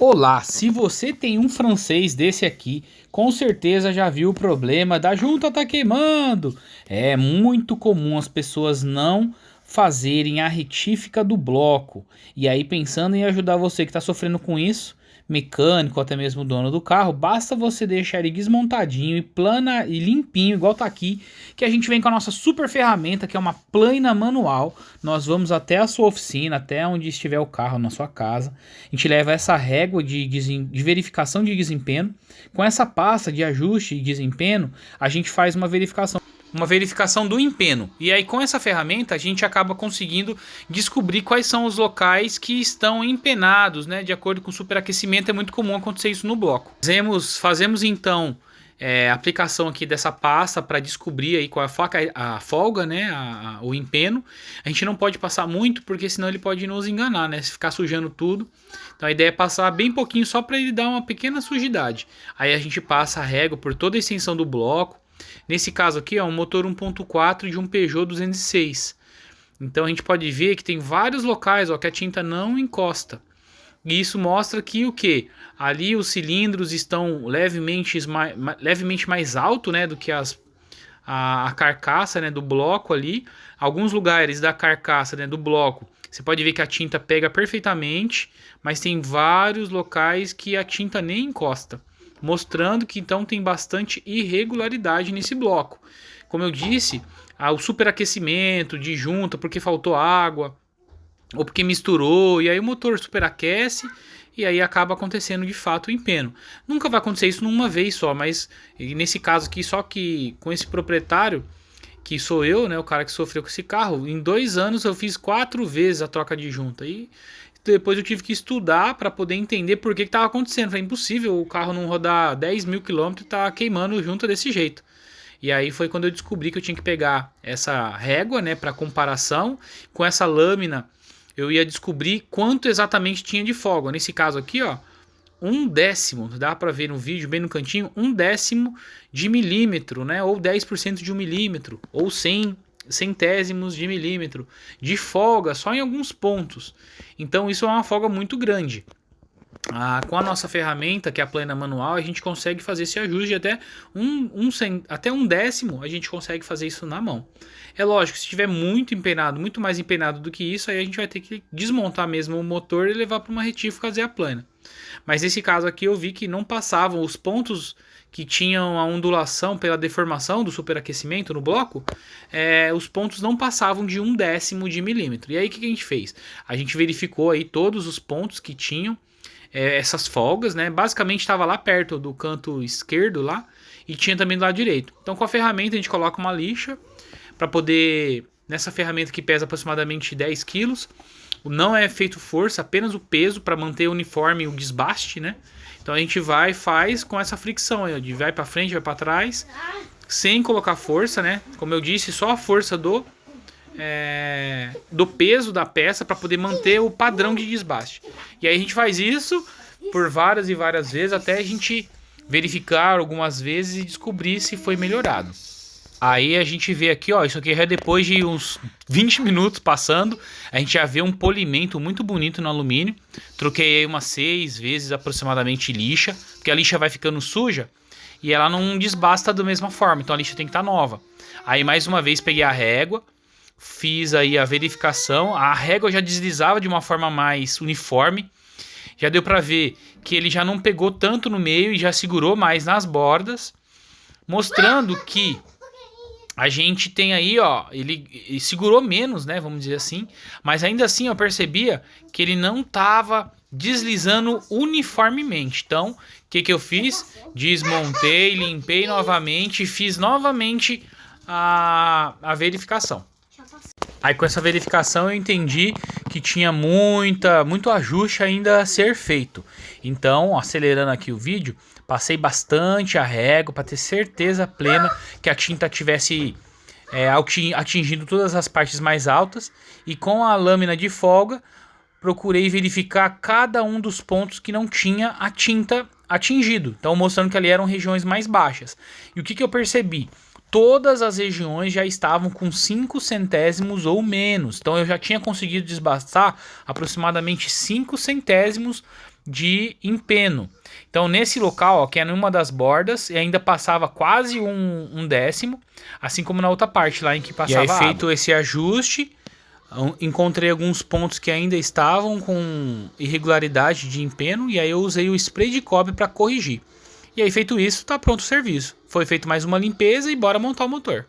Olá, se você tem um francês desse aqui, com certeza já viu o problema da junta tá queimando. É muito comum as pessoas não fazerem a retífica do bloco. E aí, pensando em ajudar você que está sofrendo com isso, mecânico, ou até mesmo o dono do carro, basta você deixar ele desmontadinho e plana e limpinho, igual tá aqui, que a gente vem com a nossa super ferramenta, que é uma plana manual. Nós vamos até a sua oficina, até onde estiver o carro na sua casa. A gente leva essa régua de verificação de desempenho. Com essa pasta de ajuste e desempenho, a gente faz uma verificação do empeno. E aí, com essa ferramenta, a gente acaba conseguindo descobrir quais são os locais que estão empenados, né? De acordo com o superaquecimento, é muito comum acontecer isso no bloco. Fazemos então a aplicação aqui dessa pasta para descobrir aí qual é a folga, né? O empeno. A gente não pode passar muito, porque senão ele pode nos enganar, né? Se ficar sujando tudo. Então a ideia é passar bem pouquinho, só para ele dar uma pequena sujidade. Aí a gente passa a régua por toda a extensão do bloco. Nesse caso aqui é um motor 1.4 de um Peugeot 206. Então a gente pode ver que tem vários locais que a tinta não encosta. E isso mostra que o que? Ali os cilindros estão levemente mais alto, né, do que a carcaça, né, do bloco ali. Alguns lugares da carcaça, né, do bloco, você pode ver que a tinta pega perfeitamente, mas tem vários locais que a tinta nem encosta, mostrando que então tem bastante irregularidade nesse bloco. Como eu disse, o superaquecimento de junta porque faltou água ou porque misturou, e aí o motor superaquece e aí acaba acontecendo de fato o empeno. Nunca vai acontecer isso numa vez só, mas nesse caso aqui, só que com esse proprietário, que sou eu, né, o cara que sofreu com esse carro, em 2 anos eu fiz 4 vezes a troca de junta. E depois eu tive que estudar para poder entender por que estava acontecendo. Foi impossível o carro não rodar 10 mil quilômetros e tá queimando junta desse jeito. E aí foi quando eu descobri que eu tinha que pegar essa régua, né, para comparação. Com essa lâmina eu ia descobrir quanto exatamente tinha de folga. Nesse caso aqui, 1/10, dá para ver no vídeo bem no cantinho, 1/10 de milímetro, né, ou 10% de 1 milímetro, ou 100 centésimos de milímetro de folga só em alguns pontos. Então isso é uma folga muito grande. Com a nossa ferramenta, que é a plana manual, a gente consegue fazer esse ajuste até até 1/10, a gente consegue fazer isso na mão. É lógico, se estiver muito empenado, muito mais empenado do que isso, aí a gente vai ter que desmontar mesmo o motor e levar para uma retífica fazer a plana. Mas nesse caso aqui eu vi que não passavam os pontos que tinham a ondulação pela deformação do superaquecimento no bloco, os pontos não passavam de 1/10 de milímetro. E aí o que a gente fez? A gente verificou aí todos os pontos que tinham essas folgas, né? Basicamente estava lá perto do canto esquerdo lá e tinha também do lado direito. Então com a ferramenta a gente coloca uma lixa para poder, nessa ferramenta que pesa aproximadamente 10 quilos, não é feito força, apenas o peso para manter uniforme o desbaste, né? Então a gente vai e faz com essa fricção aí, de vai para frente, vai para trás, sem colocar força, né? Como eu disse, só a força do peso da peça para poder manter o padrão de desbaste. E aí a gente faz isso por várias e várias vezes até a gente verificar algumas vezes e descobrir se foi melhorado. Aí a gente vê aqui, isso aqui é depois de uns 20 minutos passando, a gente já vê um polimento muito bonito no alumínio. Troquei aí umas 6 vezes aproximadamente lixa, porque a lixa vai ficando suja e ela não desbasta da mesma forma, então a lixa tem que estar nova. Aí mais uma vez peguei a régua, fiz aí a verificação, a régua já deslizava de uma forma mais uniforme, já deu para ver que ele já não pegou tanto no meio e já segurou mais nas bordas, mostrando que a gente tem aí, ele segurou menos, né, vamos dizer assim, mas ainda assim eu percebia que ele não estava deslizando uniformemente. Então, o que eu fiz? Desmontei, limpei novamente e fiz novamente a verificação. Aí com essa verificação eu entendi que tinha muito ajuste ainda a ser feito. Então, acelerando aqui o vídeo, passei bastante a régua para ter certeza plena que a tinta tivesse atingindo todas as partes mais altas. E com a lâmina de folga, procurei verificar cada um dos pontos que não tinha a tinta atingido. Então, mostrando que ali eram regiões mais baixas. E o que eu percebi? Todas as regiões já estavam com 5 centésimos ou menos. Então eu já tinha conseguido desbastar aproximadamente 5 centésimos de empeno. Então nesse local, ó, que é numa das bordas, e ainda passava quase um décimo, assim como na outra parte lá em que passava. E aí, feito esse ajuste, encontrei alguns pontos que ainda estavam com irregularidade de empeno, e aí eu usei o spray de cobre para corrigir. E aí, feito isso, tá pronto o serviço. Foi feito mais uma limpeza e bora montar o motor.